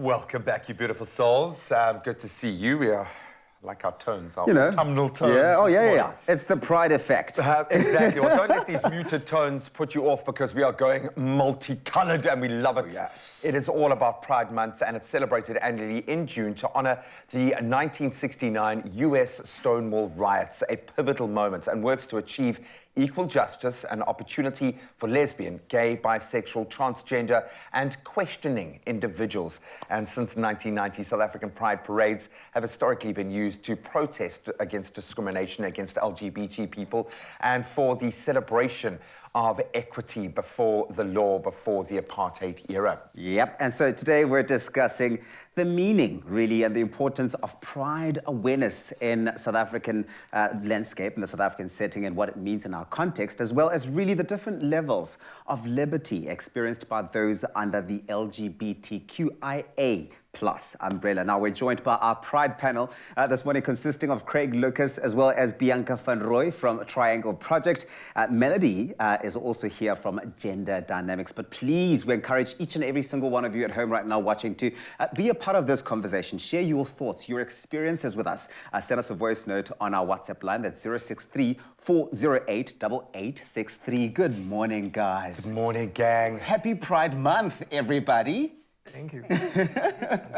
Welcome back, you beautiful souls. Good to see you. We are like our tones, our You know, autumnal tones. Yeah, oh yeah. It's the pride effect. Exactly. Well, don't let these muted tones put you off because we are going multicolored and we love it. Oh, yes. It is all about Pride Month and it's celebrated annually in June to honor the 1969 US Stonewall riots, a pivotal moment, and works to achieve equal justice and opportunity for lesbian, gay, bisexual, transgender, and questioning individuals. And since 1990, South African Pride parades have historically been used to protest against discrimination against LGBT people and for the celebration of equity before the law, before the apartheid era. Yep, and so today we're discussing the meaning, really, and the importance of pride awareness in South African landscape, in the South African setting, and what it means in our context, as well as really the different levels of liberty experienced by those under the LGBTQIA+ umbrella. Now, we're joined by our Pride panel this morning, consisting of Craig Lucas as well as Bianca van Roy from Triangle Project. Melody is also here from Gender Dynamics. But please, we encourage each and every single one of you at home right now watching to be a part of this conversation. Share your thoughts, your experiences with us. Send us a voice note on our WhatsApp line. That's 063-408-8863. Good morning, guys. Good morning, gang. Happy Pride Month, everybody. Thank you.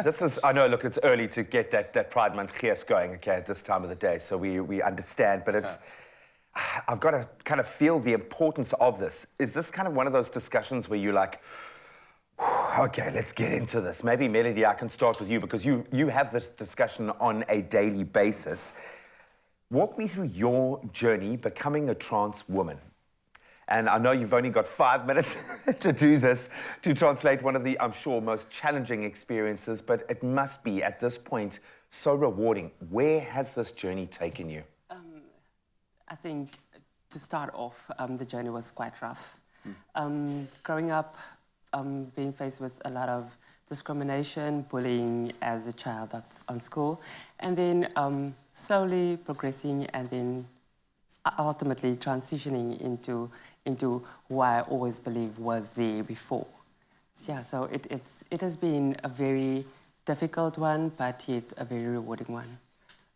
This is, I know, look, it's early to get that Pride Month gears going, okay, at this time of the day, so we understand, but it's, I've got to kind of feel the importance of this. Is this kind of one of those discussions where you're like, okay, let's get into this? Maybe, Melody, I can start with you, because you have this discussion on a daily basis. Walk me through your journey becoming a trans woman. And I know you've only got 5 minutes to do this, to translate one of the, I'm sure, most challenging experiences, but it must be, at this point, so rewarding. Where has this journey taken you? I think, to start off, the journey was quite rough. Growing up, being faced with a lot of discrimination, bullying as a child on school, and then slowly progressing and then ultimately transitioning into who I always believed was there before. So, yeah, so it has been a very difficult one, but yet a very rewarding one.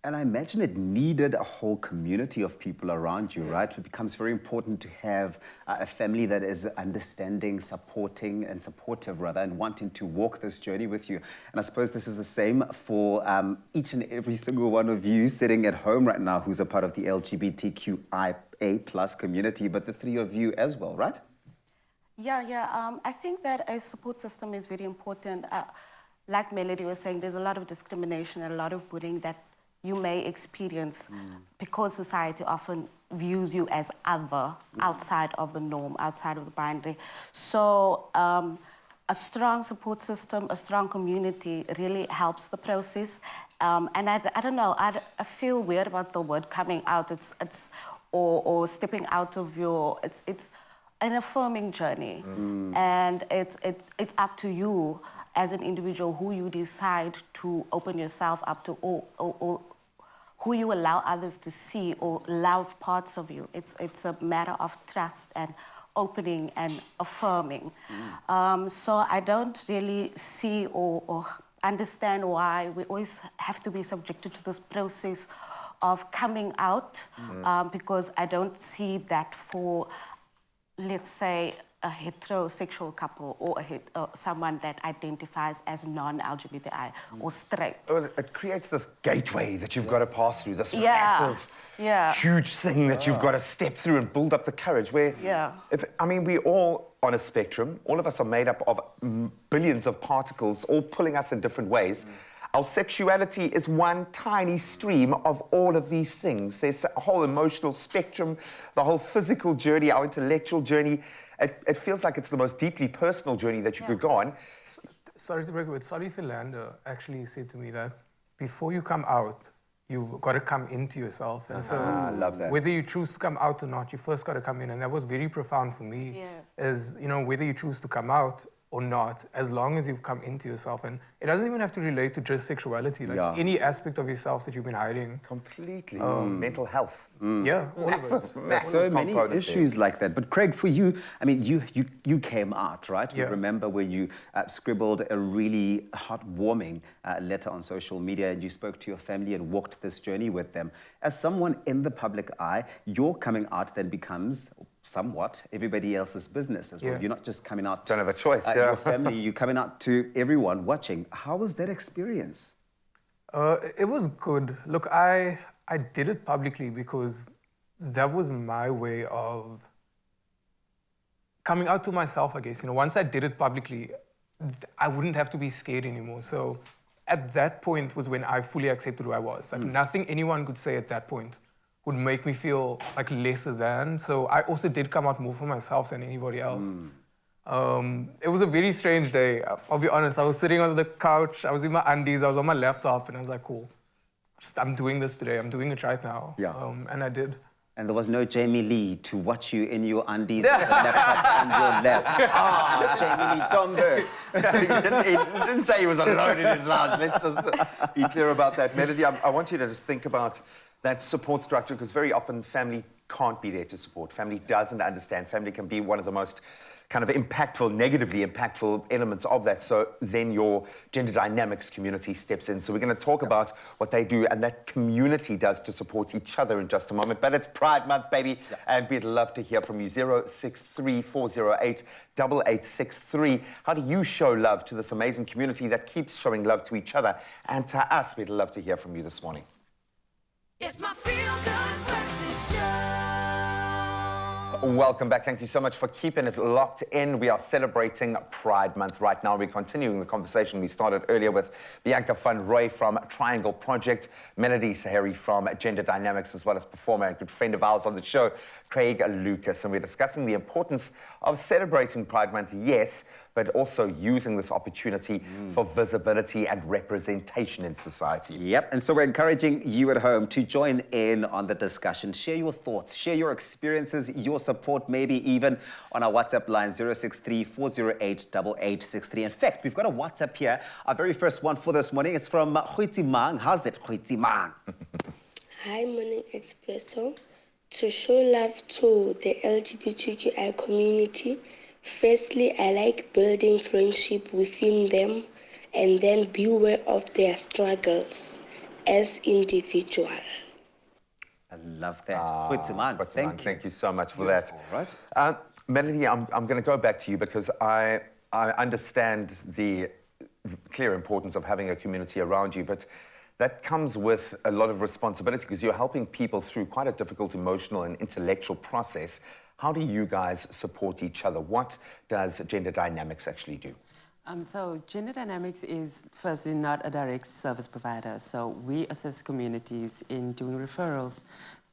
And I imagine it needed a whole community of people around you, right? It becomes very important to have a family that is understanding, supporting, and supportive, rather, and wanting to walk this journey with you. And I suppose this is the same for each and every single one of you sitting at home right now who's a part of the LGBTQIA+ community, but the three of you as well, right? Yeah. I think that a support system is very important. Like Melody was saying, there's a lot of discrimination and a lot of bullying that you may experience because society often views you as other, outside of the norm, outside of the boundary. So a strong support system, a strong community really helps the process. And I don't know, I feel weird about the word coming out. Or stepping out of your, it's an affirming journey. And it's up to you as an individual who you decide to open yourself up to, or who you allow others to see or love parts of you. It's a matter of trust and opening and affirming. So I don't really see or understand why we always have to be subjected to this process of coming out, because I don't see that for, let's say, a heterosexual couple or someone that identifies as non-LGBTI or straight. Well, it creates this gateway that you've got to pass through, this massive, huge thing that you've got to step through and build up the courage. Where, we all on a spectrum, all of us are made up of billions of particles, all pulling us in different ways. Our sexuality is one tiny stream of all of these things. There's a whole emotional spectrum, the whole physical journey, our intellectual journey. It feels like it's the most deeply personal journey that you could go on. Sorry to break, but Sally Philander actually said to me that before you come out, you've got to come into yourself. And so I love that. Whether you choose to come out or not, you first got to come in. And that was very profound for me, is, whether you choose to come out or not, as long as you've come into yourself. And it doesn't even have to relate to just sexuality, like Yeah. any aspect of yourself that you've been hiding. Completely. Mental health. Yeah, all of it. Massive, massive So many component issues like that. But Craig, for you, I mean, you came out, right? Yeah. We remember when you scribbled a really heartwarming letter on social media, and you spoke to your family and walked this journey with them. As someone in the public eye, your coming out then becomes somewhat everybody else's business as well. Yeah. You're not just coming out Don't have a choice, to yeah. your family, you're coming out to everyone watching. How was that experience? It was good. Look, I did it publicly because that was my way of coming out to myself, I guess. You know, once I did it publicly, I wouldn't have to be scared anymore. So at that point was when I fully accepted who I was. Like nothing anyone could say at that point would make me feel like lesser than. So I also did come out more for myself than anybody else. It was a very strange day. I'll be honest. I was sitting on the couch. I was in my undies. I was on my laptop, and I was like, "Cool, I'm doing this today. I'm doing it right now." Yeah. And I did. And there was no Jamie Lee to watch you in your undies with a laptop on your lap. Jamie Lee Domberg. He didn't say he was alone in his lounge. Let's just be clear about that. Melody, I want you to just think about that support structure, because very often family can't be there to support. Family doesn't understand. Family can be one of the most kind of impactful, negatively impactful elements of that. So then your gender dynamics community steps in. So we're going to talk about what they do and that community does to support each other in just a moment. But it's Pride Month, baby, and we'd love to hear from you. 063-408-8863. How do you show love to this amazing community that keeps showing love to each other and to us? We'd love to hear from you this morning. It's my feel-good breakfast show. Welcome back. Thank you so much for keeping it locked in. We are celebrating Pride Month right now. We're continuing the conversation we started earlier with Bianca van Roy from Triangle Project, Melody Sahari from Gender Dynamics, as well as performer and good friend of ours on the show, Craig Lucas. And we're discussing the importance of celebrating Pride Month, yes, but also using this opportunity for visibility and representation in society. Yep, and so we're encouraging you at home to join in on the discussion. Share your thoughts, share your experiences, your support, maybe even on our WhatsApp line 063-408-8863. In fact, we've got a WhatsApp here. Our very first one for this morning. It's from Huitzi Mang. How's it, Huitzi Mang? Hi, Morning Expresso. To show love to the LGBTQI community, firstly, I like building friendship within them and then be aware of their struggles as individuals. I love that. Huitzi Mang, Thank you so much for that. Right. Melody, I'm going to go back to you because I understand the clear importance of having a community around you, but that comes with a lot of responsibility because you're helping people through quite a difficult emotional and intellectual process. How do you guys support each other? What does Gender Dynamics actually do? So Gender Dynamics is firstly not a direct service provider. So we assist communities in doing referrals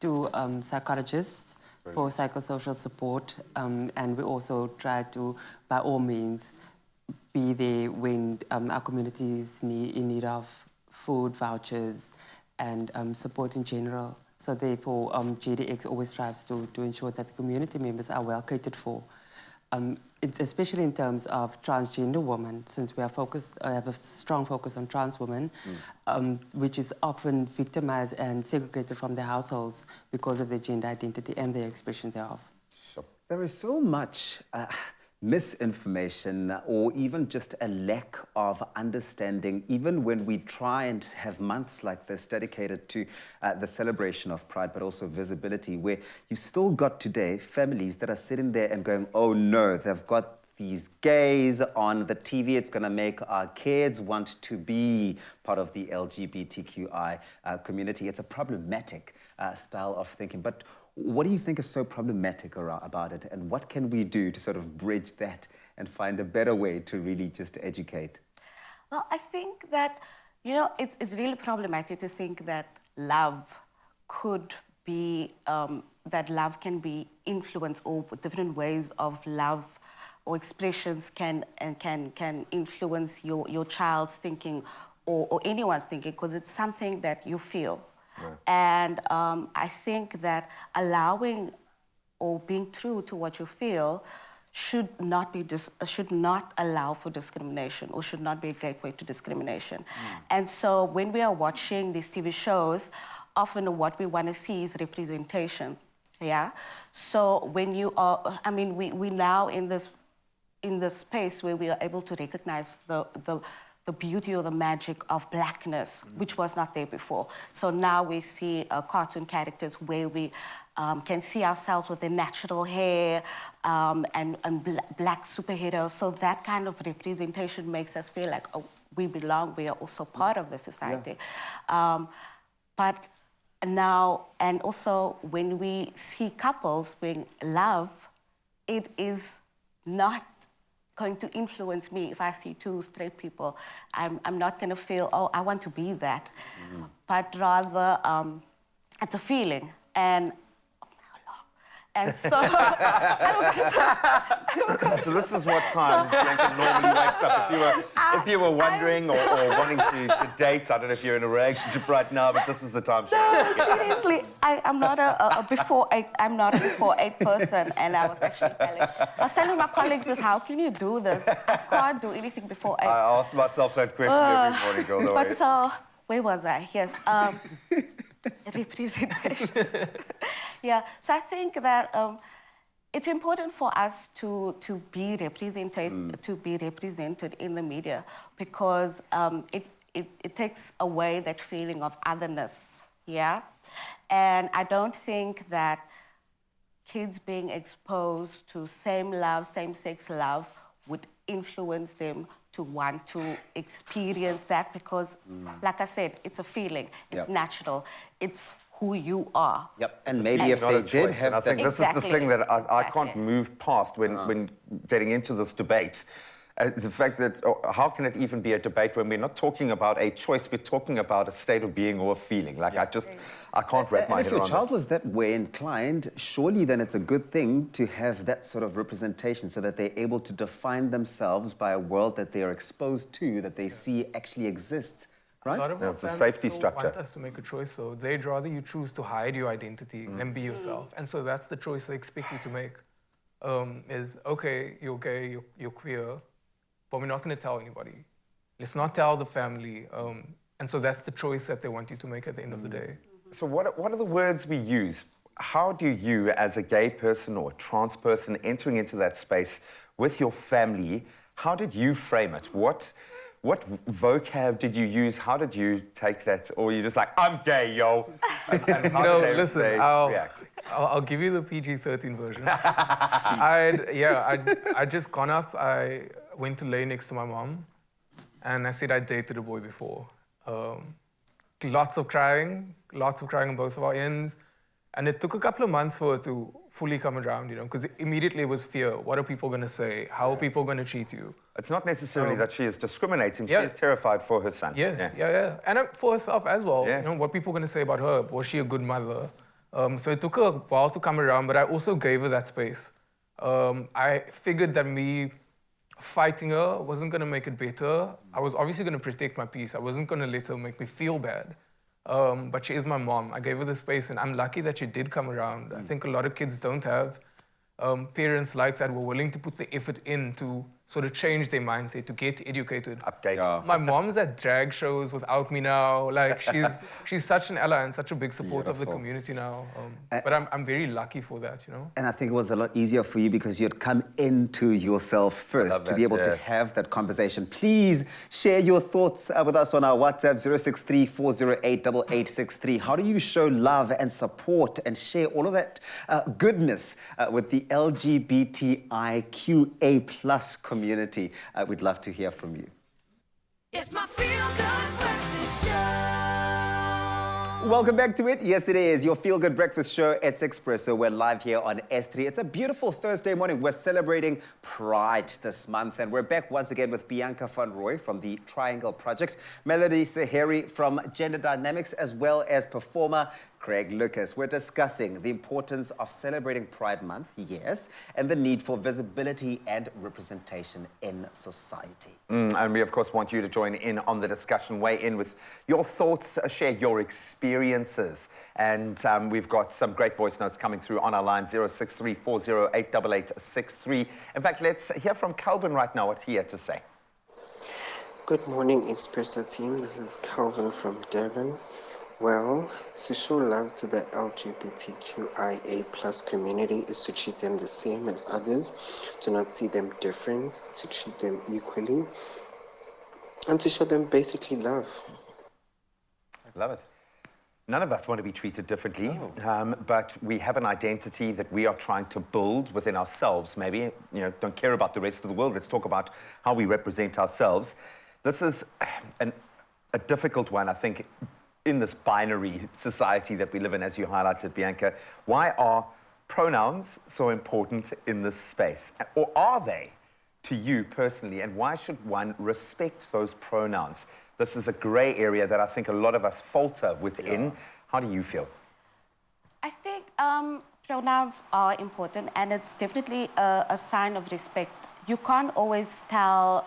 to psychologists for psychosocial support. And we also try to, by all means, be there when our community is in need of food, vouchers, and support in general. So therefore, GDX always strives to ensure that the community members are well catered for. Especially in terms of transgender women, since we are have a strong focus on trans women, which is often victimized and segregated from their households because of their gender identity and their expression thereof. There is so much misinformation or even just a lack of understanding, even when we try and have months like this dedicated to the celebration of Pride, but also visibility, where you still got today families that are sitting there and going, oh no, they've got these gays on the TV. It's going to make our kids want to be part of the LGBTQI community. It's a problematic style of thinking. But what do you think is so problematic about it? And what can we do to sort of bridge that and find a better way to really just educate? Well, I think that, you know, it's really problematic to think that love could be, that love can be influenced, or different ways of love or expressions can influence your child's thinking or anyone's thinking, because it's something that you feel. Right. And I think that allowing or being true to what you feel should not allow for discrimination or should not be a gateway to discrimination. And so when we are watching these TV shows, often what we want to see is representation. Yeah. So when you are, I mean, we now in this space where we are able to recognize the beauty or the magic of blackness, which was not there before. So now we see cartoon characters where we can see ourselves with their natural hair and black superheroes. So that kind of representation makes us feel like, oh, we belong, we are also part of the society. Yeah. But now, and also when we see couples being love, it is not going to influence me. If I see two straight people, I'm not going to feel, oh, I want to be that. But rather, it's a feeling. And so, So this is what time Bianca normally wakes up. If you were wondering or wanting to date, I don't know if you're in a relationship right now, but this is the time. No, seriously, I'm not a before 8. I'm not a before 8 person, and I was telling my colleagues this. How can you do this? I can't do anything before 8. I ask myself that question every morning, girl. But so, where was I? Yes. Representation. Yeah, so I think that it's important for us to be represented in the media because it takes away that feeling of otherness. Yeah, and I don't think that kids being exposed to same-sex love would influence them to want to experience that because, like I said, it's a feeling, it's natural, it's who you are. Yep, and maybe if they did have I think this is the thing that I can't move past when getting into this debate. The fact that, how can it even be a debate when we're not talking about a choice, we're talking about a state of being or a feeling. Like, I can't wrap my head around it. If your child was that way inclined, surely then it's a good thing to have that sort of representation so that they're able to define themselves by a world that they are exposed to, that they see actually exists, right? A lot of It's a safety structure. want us to make a choice, though. They'd rather you choose to hide your identity than be yourself. And so that's the choice they expect you to make, is, okay, you're gay, you're queer, but we're not going to tell anybody. Let's not tell the family. And so that's the choice that they want you to make at the end of the day. So what are the words we use? How do you, as a gay person or a trans person entering into that space with your family, how did you frame it? What vocab did you use? How did you take that? Or you just like, I'm gay, yo. And how No, did listen, they react? I'll give you the PG-13 version. I'd just gone up, I went to lay next to my mom, and I said I dated a boy before. Lots of crying on both of our ends. And it took a couple of months for it to fully come around, you know, because immediately it was fear. What are people going to say? How are people going to treat you? It's not necessarily that she is discriminating. She is terrified for her son. Yes, yeah. And for herself as well. Yeah. You know, what people going to say about her? Was she a good mother? So it took her a while to come around, but I also gave her that space. I figured that me fighting her wasn't going to make it better. I was obviously going to protect my peace. I wasn't going to let her make me feel bad. But she is my mom. I gave her the space, and I'm lucky that she did come around. I think a lot of kids don't have parents like that who were willing to put the effort in to sort of change their mindset, to get educated. Update. Yeah. My mom's at drag shows without me now. Like, she's such an ally and such a big support of the community now. But I'm very lucky for that, you know? And I think it was a lot easier for you because you'd come into yourself first to be able to have that conversation. Please share your thoughts with us on our WhatsApp, 063-408-8863. How do you show love and support and share all of that goodness with the LGBTIQA+ community? We'd love to hear from you. It's my feel-good breakfast show. Welcome back to it. Yes, it is your feel-good breakfast show. It's Expresso. We're live here on S3. It's a beautiful Thursday morning. We're celebrating Pride this month, and we're back once again with Bianca van Roy from the Triangle Project, Melody Seheri from Gender Dynamics, as well as performer Craig Lucas. We're discussing the importance of celebrating Pride Month, yes, and the need for visibility and representation in society. And we, of course, want you to join in on the discussion, weigh in with your thoughts, share your experiences. And we've got some great voice notes coming through on our line, 0634088863. In fact, let's hear from Calvin right now, what he had to say. Good morning, Expresso team. This is Calvin from Devon. Well, to show love to the LGBTQIA plus community is to treat them the same as others, to not see them different, to treat them equally, and to show them basically love. Love it. None of us want to be treated differently, but we have an identity that we are trying to build within ourselves. Maybe, don't care about the rest of the world. Let's talk about how we represent ourselves. This is a difficult one, I think, in this binary society that we live in, as you highlighted, Bianca. Why are pronouns so important in this space? Or are they to you personally? And why should one respect those pronouns? This is a gray area that I think a lot of us falter within. Yeah. How do you feel? I think pronouns are important, and it's definitely a sign of respect. You can't always tell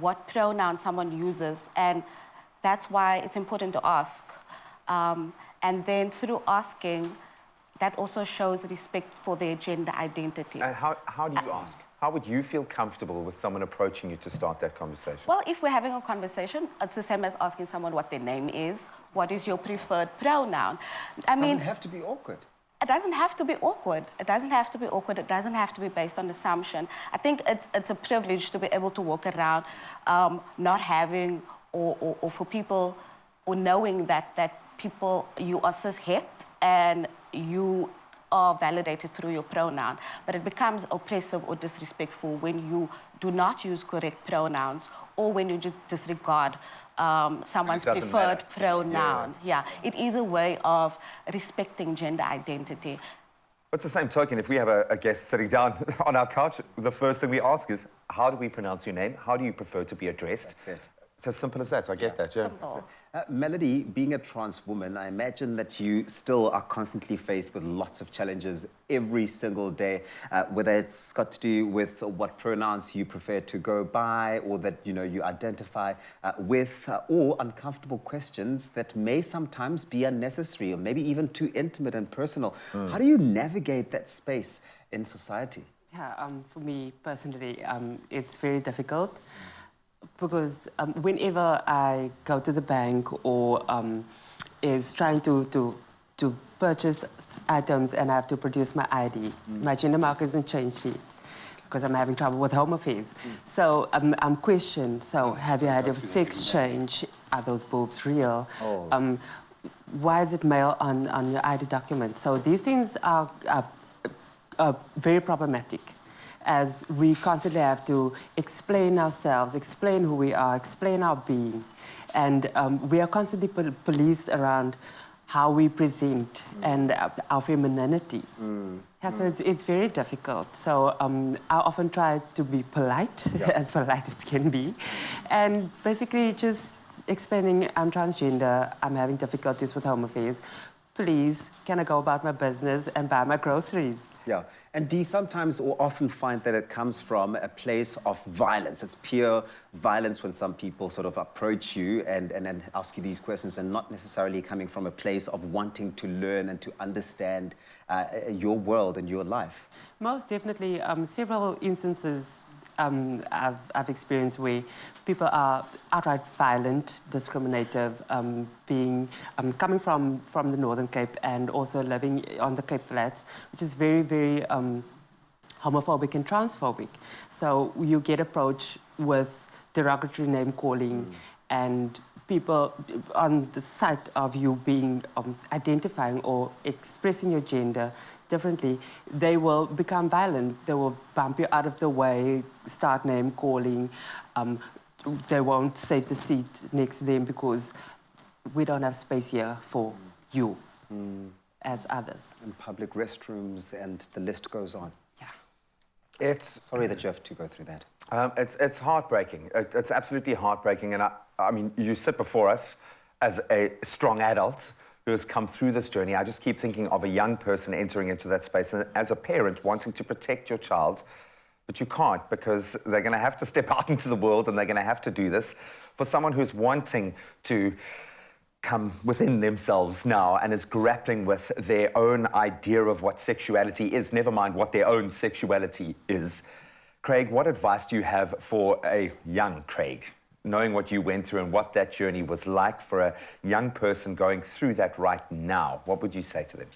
what pronoun someone uses, and that's why it's important to ask. And then through asking, that also shows respect for their gender identity. And how do you ask? How would you feel comfortable with someone approaching you to start that conversation? Well, if we're having a conversation, it's the same as asking someone what their name is. What is your preferred pronoun? It doesn't have to be awkward. It doesn't have to be awkward. It doesn't have to be awkward. It doesn't have to be based on assumption. I think it's a privilege to be able to walk around not having or for people, or knowing that people, you are cis-het and you are validated through your pronoun. But it becomes oppressive or disrespectful when you do not use correct pronouns, or when you just disregard someone's preferred pronoun. Yeah, it is a way of respecting gender identity. It's the same token. If we have a guest sitting down on our couch, the first thing we ask is, how do we pronounce your name? How do you prefer to be addressed? That's it. It's as simple as that. I get that, yeah. Simple. Melody, being a trans woman, I imagine that you still are constantly faced with lots of challenges every single day, whether it's got to do with what pronouns you prefer to go by, or that you identify with, or uncomfortable questions that may sometimes be unnecessary, or maybe even too intimate and personal. How do you navigate that space in society? Yeah, for me personally, it's very difficult. Because whenever I go to the bank or is trying to purchase items and I have to produce my ID, my gender marker isn't changed yet because I'm having trouble with Home Affairs. So I'm questioned. So have you had your sex change? Are those boobs real? Oh. Why is it male on your ID document? So these things are very problematic, as we constantly have to explain ourselves, explain who we are, explain our being. And we are constantly policed around how we present and our femininity. Yeah, so it's very difficult. So I often try to be polite, as polite as can be, and basically just explaining I'm transgender, I'm having difficulties with Home Affairs. Please, can I go about my business and buy my groceries? Yeah. And do you sometimes or often find that it comes from a place of violence? It's pure violence when some people sort of approach you and ask you these questions, and not necessarily coming from a place of wanting to learn and to understand your world and your life? Most definitely. Several instances I've experienced where people are outright violent, discriminative, coming from the Northern Cape and also living on the Cape Flats, which is very, very homophobic and transphobic. So you get approached with derogatory name calling and people on the sight of you being identifying or expressing your gender differently, they will become violent. They will bump you out of the way, start name calling. They won't save the seat next to them because we don't have space here for you as others. In public restrooms, and the list goes on. Yeah. Sorry that you have to go through that. It's heartbreaking. It's absolutely heartbreaking. And I mean, you sit before us as a strong adult who has come through this journey, I just keep thinking of a young person entering into that space and as a parent wanting to protect your child, but you can't because they're going to have to step out into the world and they're going to have to do this. For someone who's wanting to come within themselves now and is grappling with their own idea of what sexuality is, never mind what their own sexuality is, Craig, what advice do you have for a young Craig, knowing what you went through and what that journey was like for a young person going through that right now? What would you say to them?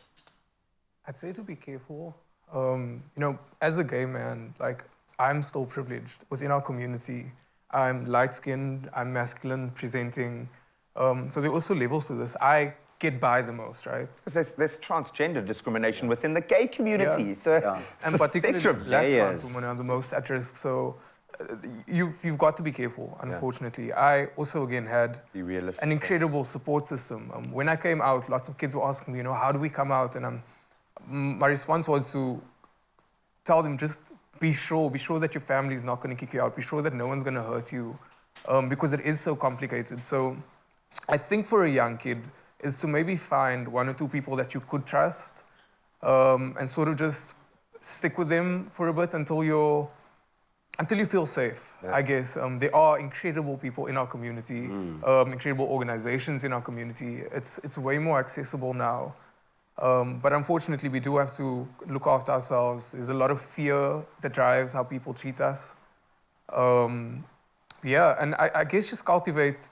I'd say to be careful. You know, as a gay man, like, I'm still privileged within our community. I'm light-skinned, I'm masculine presenting. So there are also levels to this. I get by the most, right? Because there's transgender discrimination within the gay community. Yeah. So it's And a particularly spectrum. black trans women are the most at risk. So you've got to be careful, unfortunately. I also, again, had Be realistic, an incredible support system. When I came out, lots of kids were asking me, you know, how do we come out? And my response was to tell them, just be sure that your family is not going to kick you out. Be sure that no one's going to hurt you, because it is so complicated. So I think for a young kid is to maybe find one or two people that you could trust, and sort of just stick with them for a bit until you feel safe, I guess. There are incredible people in our community, incredible organizations in our community. It's way more accessible now. But unfortunately, we do have to look after ourselves. There's a lot of fear that drives how people treat us. And I guess just cultivate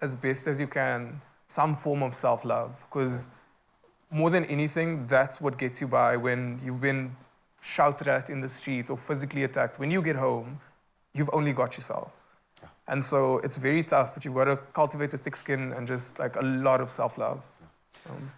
as best as you can some form of self-love, because more than anything, that's what gets you by when you've been shouted at in the street or physically attacked. When you get home, you've only got yourself. And so it's very tough, but you've got to cultivate a thick skin and just like a lot of self-love.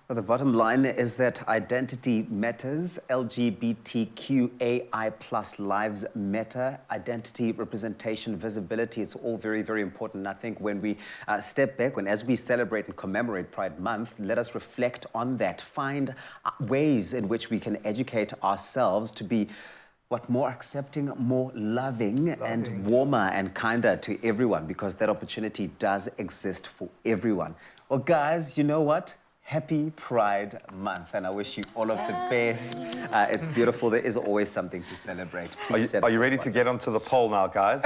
Well, the bottom line is that identity matters. LGBTQAI plus lives matter. Identity, representation, visibility, it's all very, very important. And I think when we step back, as we celebrate and commemorate Pride Month, let us reflect on that. Find ways in which we can educate ourselves to be more accepting, more loving, and warmer and kinder to everyone, because that opportunity does exist for everyone. Well, guys, you know what? Happy Pride Month, and I wish you all of the best. It's beautiful. There is always something to celebrate. Are you ready to get onto the poll now, guys?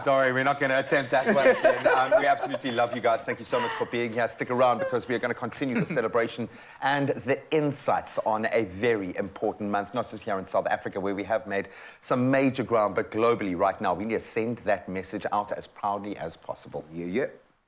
Don't worry, we're not going to attempt that one again. We absolutely love you guys. Thank you so much for being here. Stick around because we are going to continue the celebration and the insights on a very important month, not just here in South Africa, where we have made some major ground, but globally right now. We need to send that message out as proudly as possible. Yeah.